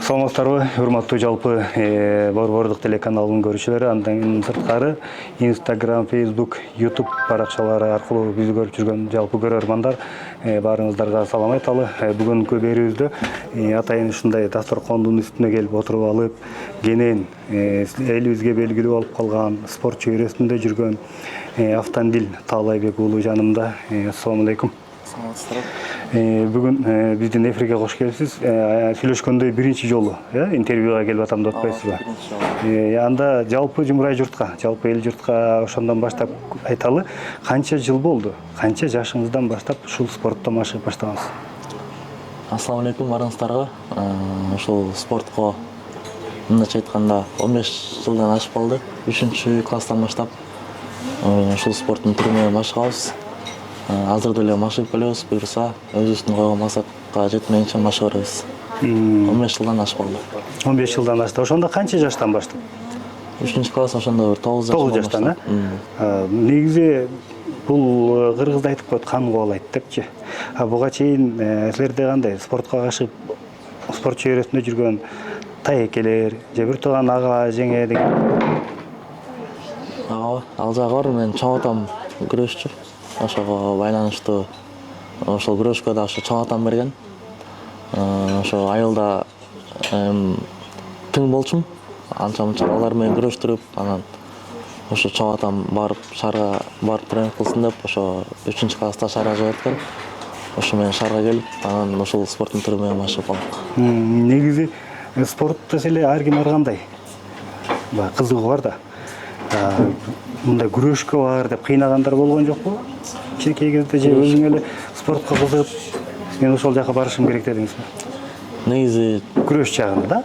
Саламатсыздарбы, урматтуу жалпы Борбордук телеканалынын көрүүчүлөрү, андан сырткары Instagram, Facebook, YouTube баракчалары аркылуу бизди көрүп жүргөн жалпы көрөрмандар, баарыңыздарга салам айталы. Бүгүнкү берүүбүздө атайын ушундай дасторкондун үстүнө келип отуруп алып, кенен элибизге белгилүү болуп калган спорт чөйрөсүндө жүргөн Автандил Таалайбек уулу жанымда. Ассаламу алейкум. Бүгүн биздин эфирге кош келипсиз. Сүйлөшкөндөй биринчи жолу интервьюга келип атам деп атпайсызбы? Анда жалпы жумурай журтка, жалпы эл журтка ошондон баштап айталы, канча жыл болду? Канча жашыңыздан баштап ушул спортто машыгып баштагансыз? Ассаламу алейкум барыңыздарга. Ушул спортко мындайча айтканда 15 жылдан ашып калды. 3-класстан баштап ушул спорттун түрүнө машыгабыз. Азыр деле машыгып келебиз, буюрса, өзүбүздүн койгон максатка жетмейинче машыга беребиз. 15 жылдан ашып калды. 15 жылдан ашты. Ошондо канча жаштан баштап? 3-класс ошондо бир 9 жаштан. Негизи бул кыргызда айтып коет, кан кубалайт депчи. Буга чейин силерде кандай спортко ашыгып, спорт чөйрөсүндө жүргөн таекелер, же бир тууган ага, жеңе деген? Ал жагы бар. Мен чоң атам күрөшчү. Ошого байланыштуу ошол күрөшкө да чоң атам берген. Ошо айылда тың болчумун. Анча-мынча балдар менен күрөштүрүп, анан ошо чоң атам барып шаарга барып тренинг кылсын деп, ошо 3-класста шаарга жиберген. Ошо менен шаарга келип, анан ушул спорттун түрү менен машыгып калдык. Негизи спортто эле ар ким ар кандай кызыгуу бар да. Мындай күрөшкө бар деп кыйнагандар болгон жокпу? Кичинекей кезде же өзүң эле спортко кызыгып, мен ошол жака барышым керек дедиңизби? Негизи Күрөш жагында да?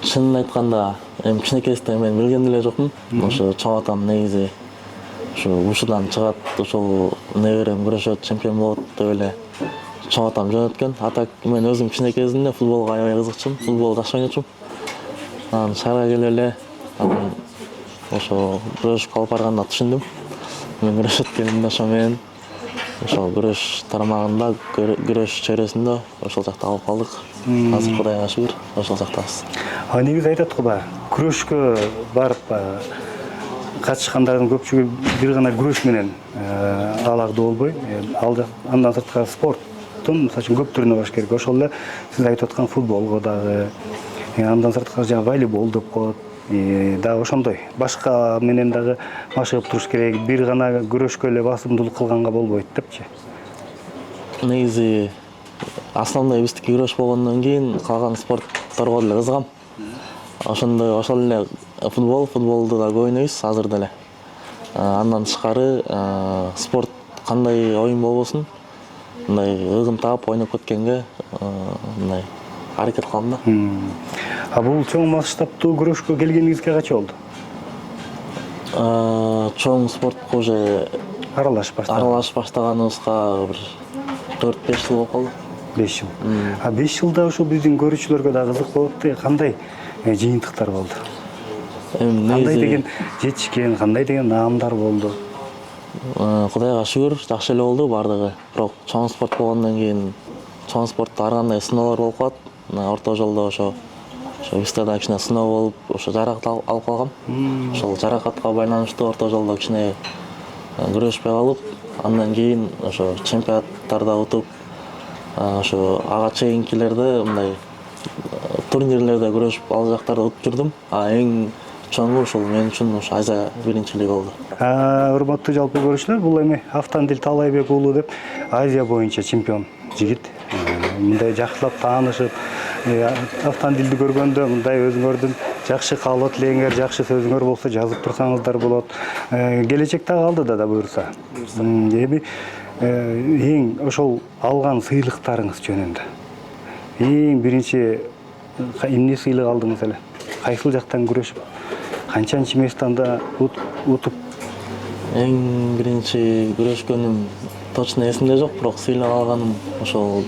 чынын айтканда, кичинекейден мен билген деле жокмун. Ошо чоң атам негизи ошо ушудан чыгат, ошол неберем күрөшөт, чемпион болот деп эле чоң атам жөнөткөн. Атак мен өзүм кичинекей кезимде футболго аябай кызыкчумун, футбол жакшы ойночумун. Анан шаарга келип эле ошо күрөшкө алып барганда түшүндүм. Мен күрөшөт экенимди, ошо менен ошол күрөш тармагында, күрөш чөйрөсүндө ошол жакта алып калдык. Азыр Кудайга шүгүр, ошол жактабыз. Негизи айтат го баягы, күрөшкө барып катышкандардын көпчүлүгү бир гана күрөш менен аларды болбой, андан сырткары спорттун мисалы үчүн көп түрүнө барыш керек. Ошол эле сиз айтып аткан футболго дагы, андан сырткары жаңы волейбол деп коет. Дагы ошондой башка менен дагы машыгып туруш керек. Бир гана күрөшкө эле басымдуулук кылганга болбойт депчи. Негизи основной биздики күрөш болгондон кийин калган спортторго деле кызыгам. Ошол эле футболду да көп ойнойбуз азыр деле. Андан тышкары спорт кандай оюн болбосун, мындай ыгын таап ойноп кеткенге мындай аракет кылам да. Бул чоң масштабтуу күрөшкө келгениңизге кача болду? Чоң спортко уже аралашып баштаганыбызга бир 4-5 жыл болуп калды. 5 жыл. 5 жылда ушул биздин көрүүчүлөргө да кызык болот. Кандай жыйынтыктар болду? Кандай деген жетишкен, кандай деген наамдар болду? Кудайга шүгүр, жакшы эле болду бардыгы. Бирок чоң спорт болгондон кийин чоң спортто ар кандай сыноолор болуп калат. Орто жолдо ошо бизде да кичине сыноо болуп, ошо жаракат алып калгам. Ошол жаракатка байланыштуу орто жолдо кичине күрөшпөй калып, андан кийин ошо чемпионаттарда утуп, ошо ага чейинкилерде мындай турнирлерде күрөшүп, ал жактарда утуп жүрдүм. Эң чоңу ушул мен үчүн ушу Азия биринчилиги болду. Урматтуу жалпы көрүүчүлөр, бул эми Автандил Таалайбек уулу деп Азия боюнча чемпион жигит. Мындай жакшылап таанышып, Автандилди көргөндө мындай өзүңөрдүн жакшы каалоо тилегиңер, жакшы сөзүңөр болсо жазып турсаңыздар болот. Келечекте алдыда да буюрса. Эми эң ошол алган сыйлыктарыңыз жөнүндө. Эң биринчи эмне сыйлык алдыңыз эле? Кайсыл жактан күрөшүп, канчанчы местанда утуп? Эң биринчи күрөшкөнүм точно эсимде жок, бирок сыйлык алганым ошол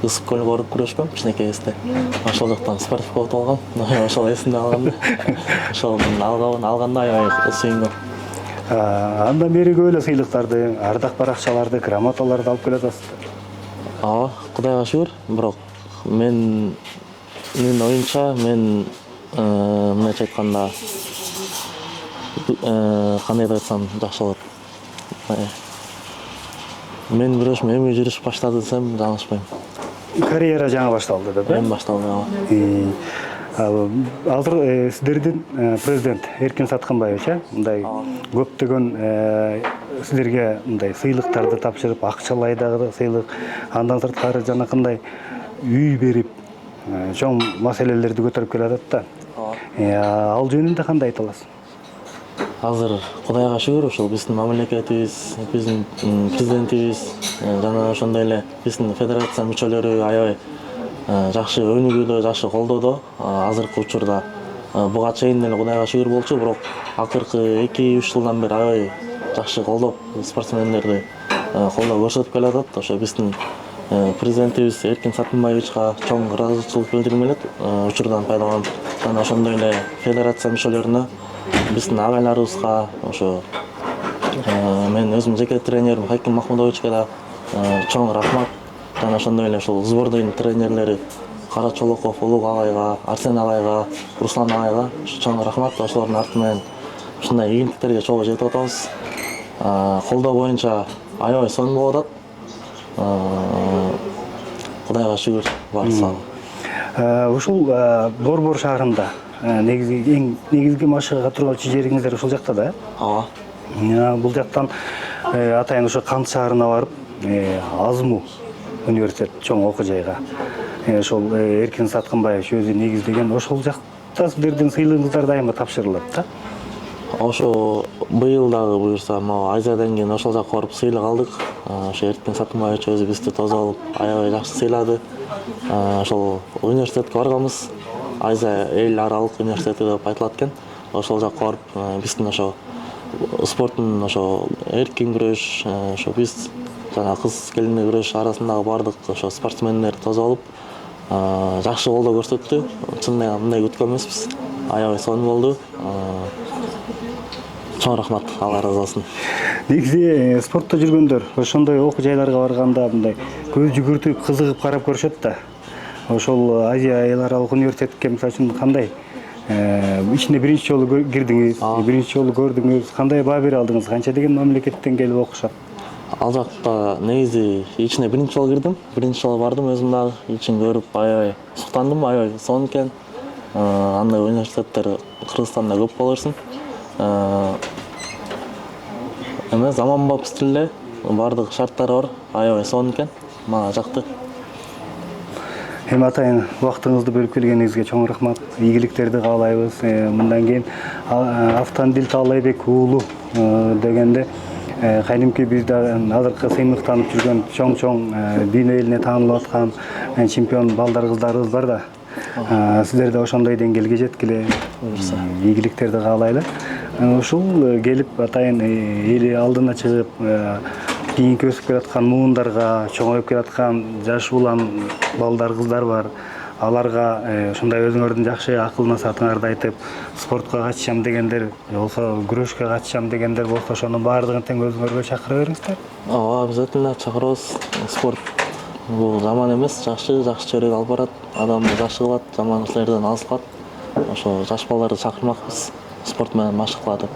Ысык көлгө барып күрөшкөм кичинекей кезде. Ошол жактан сертификат алгам. Ошол эсимде алгам. Ошолдун алганда аябай сүйүнгөм. Андан бери көп эле сыйлыктарды, ардак баракчаларды, грамоталарды алып келе атасыздар. Кудайга шүгүр, бирок мен Менин оюмча мен мындайча айтканда кандай деп айтсам жакшы болот. Мен күрөшүм эми жүрүш баштады десем жаңылышпайм. Карьера жаңы башталды деп, Эми башталды. Азыр сиздердин президент Эркин Сатканбаевич мындай көптөгөн сиздерге мындай сыйлыктарды тапшырып, акчалай дагы сыйлык, андан сырткары жанакындай үй берип, чоң маселелерди көтөрүп келатат да. Ал жөнүндө кандай айта аласыз? Азыр Кудайга шүгүр ошол биздин мамлекетибиз, биздин президентибиз жана ошондой эле биздин федерация мүчөлөрү аябай жакшы өнүгүүдө, жакшы колдоодо. Азыркы учурда буга чейин эле Кудайга шүгүр болчу, бирок акыркы 2-3 жылдан бери аябай жакшы колдоп спортсмендерди колдоо көрсөтүп келатат. Ошо биздин президентибиз Эркин Сатынбаевичка чоң ыраазычылык билдиргим келет. Учурдан пайдаланып жана ошондой эле федерация мүчөлөрүнө, биздин агайларыбызга, ошо мен өзүм жеке тренерим Хаким Махмудовичке да чоң рахмат. Жана ошондой эле ушул сбордойдун тренерлери Кара Чолоков, Улук агайга, Арсен агайга, Руслан агайга чоң рахмат. Ошолордун арты менен ушундай ийгиликтерге чогуу жетип атабыз. Колдоо боюнча аябай сонун болуп атат. Кудайга шүгүр, баары сау. Ушул Борбор шаарында негизги машыгага турган жериңиздер ушул жакта да? Ооба. Бул жактан атайын ошо Кант шаарына барып, Азму университет чоң окуу жайга. Ошол Эркин Сатканбаевич өзү негиздеген ошол жакта сиздердин сыйлыгыңыздар дайыма тапшырылат да? Ошо быйыл дагы буюрса, могу Азиядан кийин ошол жакка барып сыйлык алдык. Ошо Эркин Сатканбаевич өзү бизди тосуп алып, аябай жакшы сыйлады. Ошол университетке барганбыз. Азия эл аралык университети деп айтылат экен. Ошол жакка барып, биздин ошо спорттун ошо эркин күрөш, ошо биз жана кыз келиндик күрөш арасындагы бардык ошо спортсмендерди тосуп алып, жакшы колдоо көрсөттү. Чындыгы мындай күткөн эмеспиз. Аябай сонун болду. Чоң рахмат, Алла ыраазы болсун. Негизи спортто жүргөндөр ошондой окуу жайларга барганда мындай көз жүгүртүп, кызыгып карап көрүшөт да. Ошол Азия эл аралык университетке мисалы үчүн кандай ичине биринчи жолу кирдиңиз, биринчи жолу көрдүңүз, кандай баа бере алдыңыз, канча деген мамлекеттен келип окушат? Ал жакта негизи ичине биринчи жолу кирдим. Биринчи жолу бардым, өзүм дагы ичин көрүп аябай суктандым, аябай сонун экен. Андай университеттер Кыргызстанда көп боло берсин. Эме заманбап стилде бардык шарттары бар, аябай сонун экен. Мага жакты. Эми атайын убактыңызды бөлүп келгениңизге чоң рахмат. Ийгиликтерди каалайбыз. Мындан кийин Автандил Таалайбек уулу дегенде кайдимки бизде азыркы сыймыктанып жүргөн чоң дүйнө элине таанылып аткан чемпион балдар кыздарыбыз бар да. Сиздер да ошондой деңгээлге жеткиле. Ийгиликтерди каалайлы. Ушул келип атайын эли алдына чыгып, кийинки өсүп келаткан муундарга, чоңоюп келаткан жаш улан балдар кыздар бар. Аларга ушундай өзүңөрдүн жакшы акыл насаатыңарды айтып, спортко катышам дегендер, болсо күрөшкө катышам дегендер болсо, ошонун баардыгын тең өзүңөргө чакыра бериңиздер. Ооба, обязательно чакырабыз. Спорт бул жаман эмес, жакшы чөйрөгө алып барат, адамды жакшы кылат, жаман нерселерден алыс кылат. Ошо жаш балдарды чакырмакпыз спорт менен машык кылат деп.